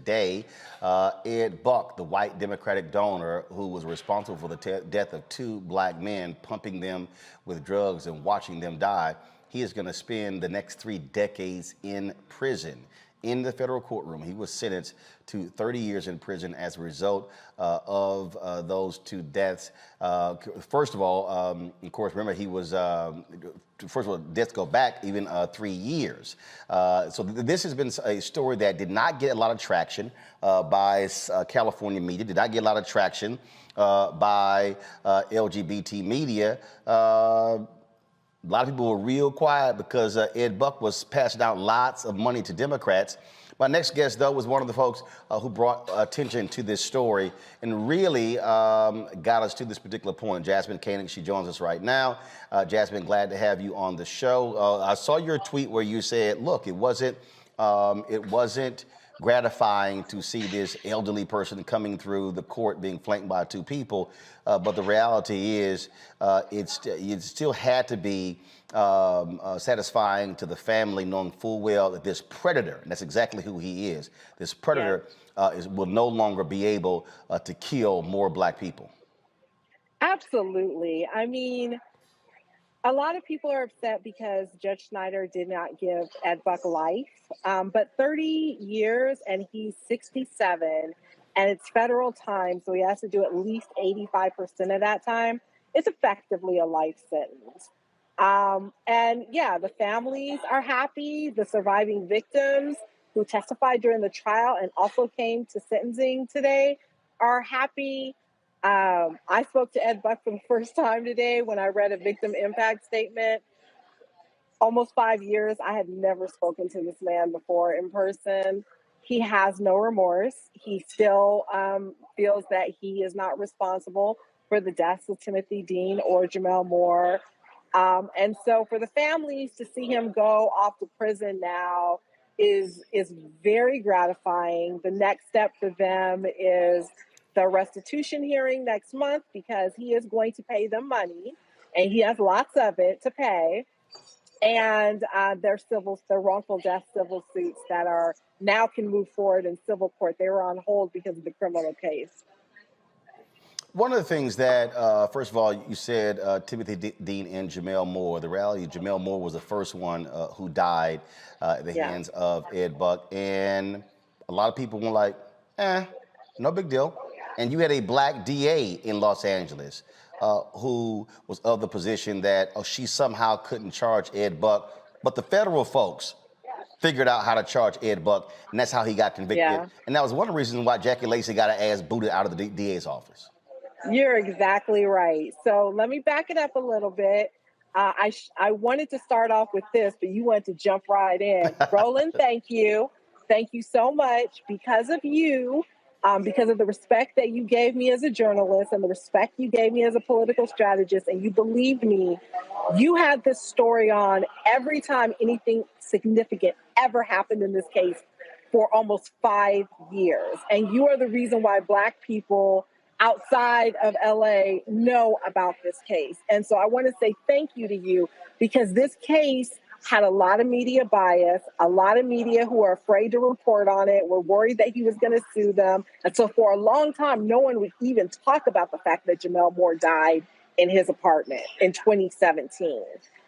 Today, Ed Buck, the white Democratic donor who was responsible for the death of two black men, pumping them with drugs and watching them die, he is going to spend the next 3 decades in prison. In the federal courtroom, he was sentenced to 30 years in prison as a result of those two deaths. First of all, of course, remember he was, first of all, deaths go back even 3 years. So this has been a story that did not get a lot of traction by California media, did not get a lot of traction by LGBT media. A lot of people were real quiet because Ed Buck was passing out lots of money to Democrats. My next guest, though, was one of the folks who brought attention to this story and really got us to this particular point. Jasmyne Cannick, she joins us right now. Jasmyne, glad to have you on the show. I saw your tweet where you said, look, it wasn't gratifying to see this elderly person coming through the court being flanked by two people, but the reality is it still had to be satisfying to the family, knowing full well that this predator, and that's exactly who he is, this predator will no longer be able to kill more black people. Absolutely. I mean, a lot of people are upset because Judge Snyder did not give Ed Buck life, but 30 years and he's 67 and it's federal time, so he has to do at least 85% of that time. It's effectively a life sentence. And yeah, the families are happy. The surviving victims who testified during the trial and also came to sentencing today are happy. I spoke to Ed Buck for the first time today when I read a victim impact statement. Almost 5 years, I had never spoken to this man before in person. He has no remorse. He still feels that he is not responsible for the deaths of Timothy Dean or Jamel Moore. And so for the families to see him go off to prison now is very gratifying. The next step for them is the restitution hearing next month because he is going to pay them money and he has lots of it to pay. And their wrongful death civil suits that are now can move forward in civil court. They were on hold because of the criminal case. One of the things that, first of all, you said Timothy Dean and Jamel Moore. The reality, Jamel Moore was the first one who died at the hands of Ed Buck. And a lot of people were like, no big deal. And you had a black DA in Los Angeles who was of the position that she somehow couldn't charge Ed Buck. But the federal folks figured out how to charge Ed Buck, and that's how he got convicted. Yeah. And that was one of the reasons why Jackie Lacey got her ass booted out of the DA's office. You're exactly right. So let me back it up a little bit. I wanted to start off with this, but you wanted to jump right in. Roland, thank you. Thank you so much. Because of you, because of the respect that you gave me as a journalist and the respect you gave me as a political strategist, and you believed me, you had this story on every time anything significant ever happened in this case for almost 5 years. And you are the reason why Black people outside of LA know about this case. And so I want to say thank you to you because this case had a lot of media bias, a lot of media who are afraid to report on it, were worried that he was going to sue them. And so for a long time, no one would even talk about the fact that Jamel Moore died in his apartment in 2017.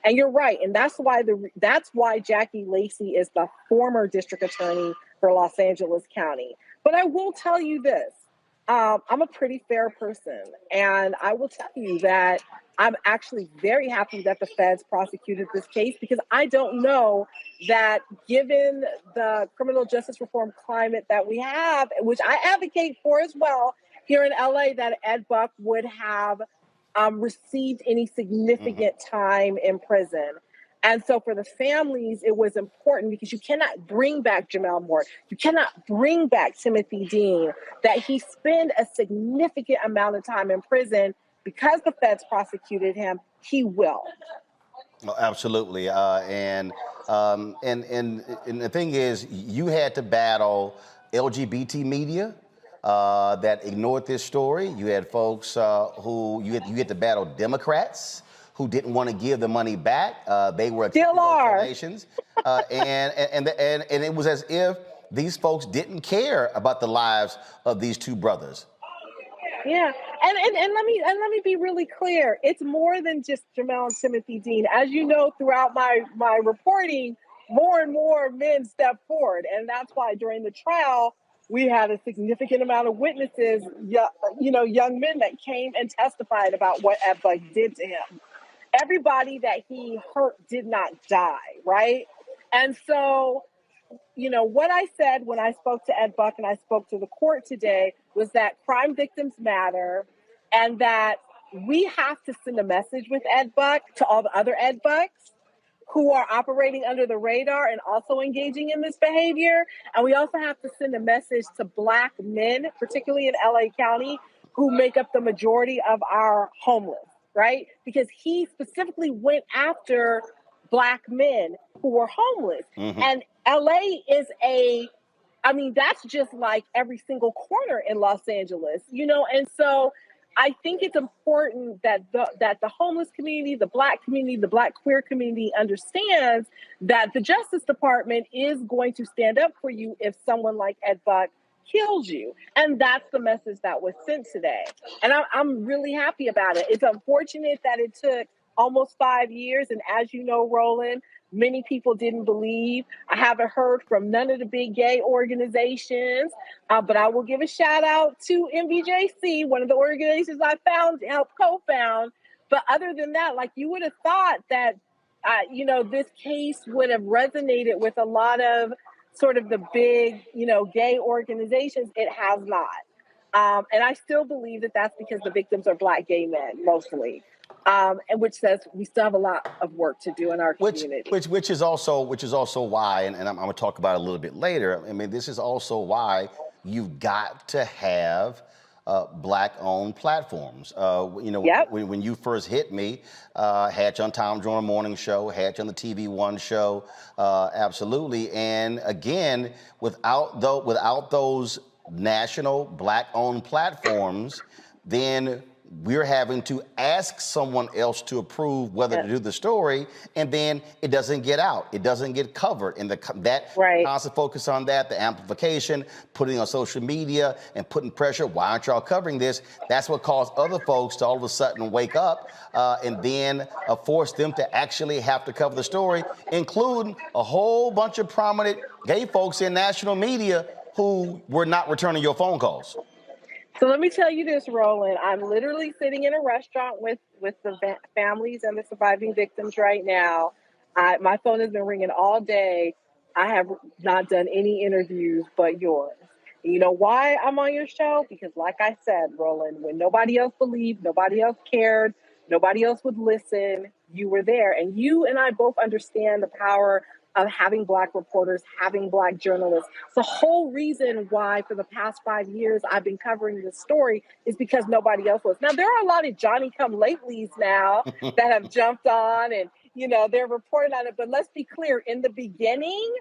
And you're right. And that's why Jackie Lacey is the former district attorney for Los Angeles County. But I will tell you this. I'm a pretty fair person, and I will tell you that I'm actually very happy that the feds prosecuted this case because I don't know that given the criminal justice reform climate that we have, which I advocate for as well here in LA, that Ed Buck would have received any significant time in prison. And so for the families, it was important because you cannot bring back Jamel Moore. You cannot bring back Timothy Dean, that he spend a significant amount of time in prison because the feds prosecuted him. He will. Oh, absolutely. And the thing is, you had to battle LGBT media that ignored this story. You had folks who you had to battle Democrats who didn't want to give the money back. They were still are donations, and it was as if these folks didn't care about the lives of these two brothers. Yeah, and let me be really clear. It's more than just Jamel and Timothy Dean. As you know, throughout my reporting, more and more men step forward, and that's why during the trial we had a significant amount of witnesses, young men that came and testified about what Ed Buck did to him. Everybody that he hurt did not die, right? And so, what I said when I spoke to Ed Buck and I spoke to the court today was that crime victims matter and that we have to send a message with Ed Buck to all the other Ed Bucks who are operating under the radar and also engaging in this behavior. And we also have to send a message to Black men, particularly in LA County, who make up the majority of our homeless, right? Because he specifically went after Black men who were homeless. Mm-hmm. And LA is that's just like every single corner in Los Angeles, and so I think it's important that the homeless community, the Black community, the Black queer community understands that the Justice Department is going to stand up for you if someone like Ed Buck kills you. And that's the message that was sent today. And I'm really happy about it. It's unfortunate that it took almost 5 years. And as you know, Roland, many people didn't believe. I haven't heard from none of the big gay organizations, but I will give a shout out to MBJC, one of the organizations I helped co-found. But other than that, like, you would have thought that, this case would have resonated with a lot of sort of the big, gay organizations. It has not. And I still believe that that's because the victims are Black gay men, mostly. And which says we still have a lot of work to do in our community. Which is also why, and I'm going to talk about it a little bit later. I mean, this is also why you've got to have Black-owned platforms. Yep. When you first hit me, had you on Tom Joyner Morning Show, had you on the TV One show, absolutely. And again, without those national Black-owned platforms, then we're having to ask someone else to approve whether to do the story, and then it doesn't get out. It doesn't get covered. And that constant focus on that, the amplification, putting on social media and putting pressure, why aren't y'all covering this? That's what caused other folks to all of a sudden wake up and then force them to actually have to cover the story, including a whole bunch of prominent gay folks in national media who were not returning your phone calls. So let me tell you this, Roland. I'm literally sitting in a restaurant with the families and the surviving victims right now. My phone has been ringing all day. I have not done any interviews but yours. And you know why I'm on your show? Because like I said, Roland, when nobody else believed, nobody else cared, nobody else would listen, you were there. And you and I both understand the power of having Black reporters, having Black journalists. The whole reason why for the past 5 years I've been covering this story is because nobody else was. Now, there are a lot of Johnny-come-latelys now that have jumped on and, they're reporting on it. But let's be clear, in the beginning,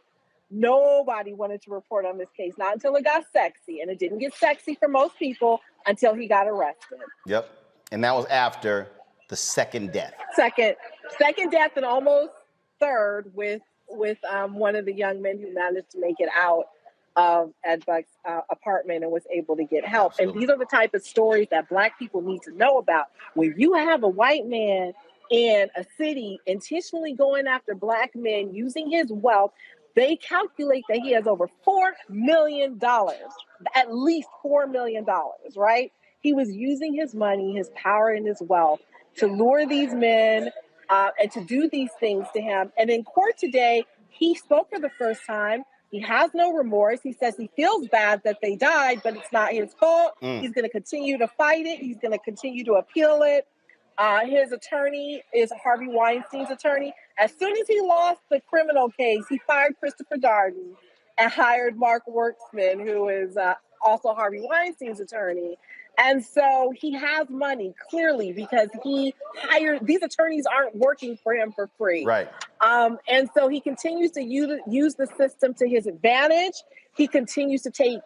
nobody wanted to report on this case, not until it got sexy. And it didn't get sexy for most people until he got arrested. Yep. And that was after the second death. Second death and almost third with one of the young men who managed to make it out of Ed Buck's apartment and was able to get help. Absolutely. And these are the type of stories that Black people need to know about. When you have a white man in a city intentionally going after Black men using his wealth, they calculate that he has over $4 million, at least $4 million, right? He was using his money, his power, and his wealth to lure these men and to do these things to him. And in court today, he spoke for the first time. He has no remorse. He says he feels bad that they died, but it's not his fault. He's going to continue to fight it. He's going to continue to appeal it. His attorney is Harvey Weinstein's attorney. As soon as he lost the criminal case, he fired Christopher Darden and hired Mark Werksman, who is also Harvey Weinstein's attorney. And so he has money, clearly, because he hired, these attorneys aren't working for him for free. Right. And so he continues to use the system to his advantage. He continues to take,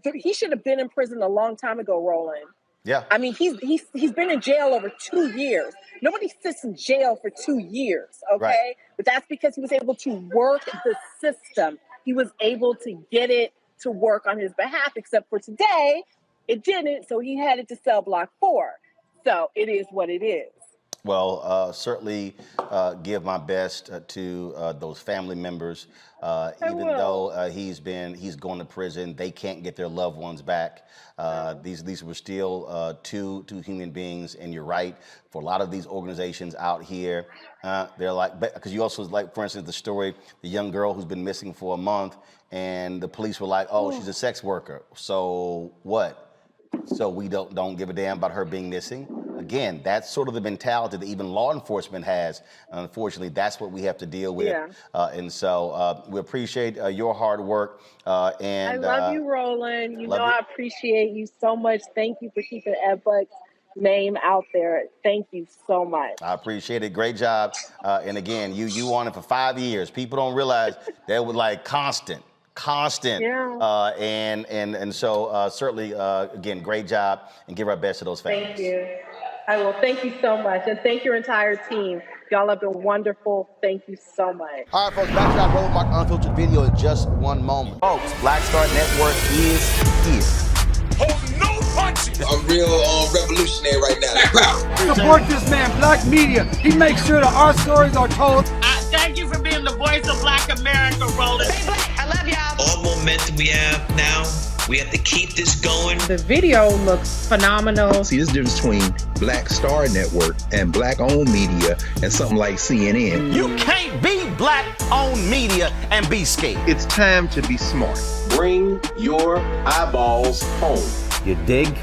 he should have been in prison a long time ago, Roland. Yeah. I mean, he's been in jail over 2 years. Nobody sits in jail for 2 years, okay? Right. But that's because he was able to work the system. he was able to get it to work on his behalf, except for today, it didn't, so he had it to cell block 4. So it is what it is. Well, certainly give my best to those family members. Even though he's going to prison, they can't get their loved ones back. These were still two human beings, and you're right. For a lot of these organizations out here, they're like, because you also, like, for instance, the story, the young girl who's been missing for a month, and the police were like, oh, she's a sex worker. So what? So we don't give a damn about her being missing. Again, that's sort of the mentality that even law enforcement has. Unfortunately, that's what we have to deal with. Yeah. And so we appreciate your hard work. And I love you, Roland. You know I appreciate you so much. Thank you for keeping Ed Buck's name out there. Thank you so much. I appreciate it. Great job. And again, you on it for 5 years. People don't realize that was like constant. Yeah. And so certainly, again, great job, and give our best to those families. Thank you. I will. Thank you so much. And thank your entire team. Y'all have been wonderful. Thank you so much. All right, folks, back to our Roland Martin Unfiltered video in just one moment. Folks, Black Star Network is here. Oh, no punches! I'm real revolutionary right now. Support this man, Black Media. He makes sure that our stories are told. Thank you for being the voice of Black America, Roland. Stay black. I love y'all. All momentum we have now, we have to keep this going. The video looks phenomenal. See, there's a difference between Black Star Network and Black-owned media and something like CNN. You can't be Black-owned media and be scared. It's time to be smart. Bring your eyeballs home. You dig?